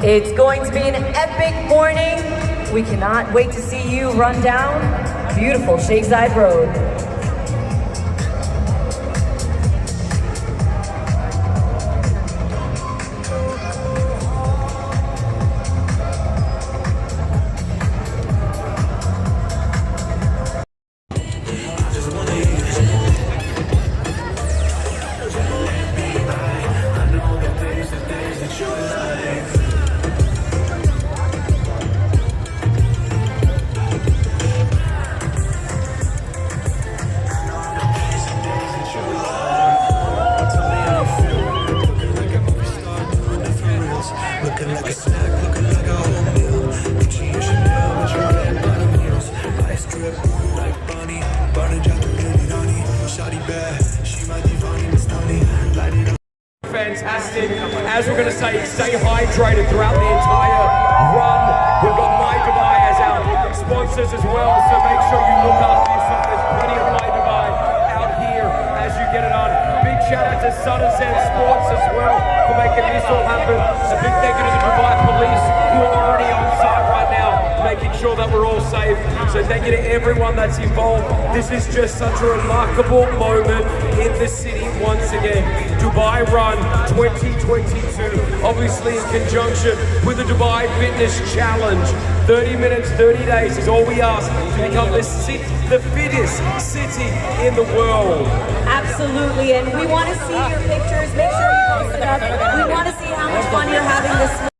It's going to be an epic morning. We cannot wait to see you run down beautiful Sheikh Zayed Road. Looking like a snack, looking like a whole meal. Gucci and Chanel with your red bottom heels. Ice drip, like Bonnie. Burning jack to lady honey. Shawty bad, she my divani Mastani. Light it up. Fantastic. As we're going to say, stay hydrated throughout the entire run. We've got My Dubai as our sponsors as well, so make sure you look after yourself. There's plenty of My Dubai out here as you get it on. Big shout out to Sun and Sand Sports as well for making this all happen. A big thank you to the Dubai police who are already on site right now, making sure that we're all safe. So thank you to everyone that's involved. This is just such a remarkable moment in the city once again. DubaiRun 2022, obviously in conjunction with the Dubai Fitness Challenge. 30 minutes, 30 days is all we ask to become the fittest city in the world. Absolutely, and we want to see your pictures. Make sure you post it up. We want to see how much fun you're having this morning.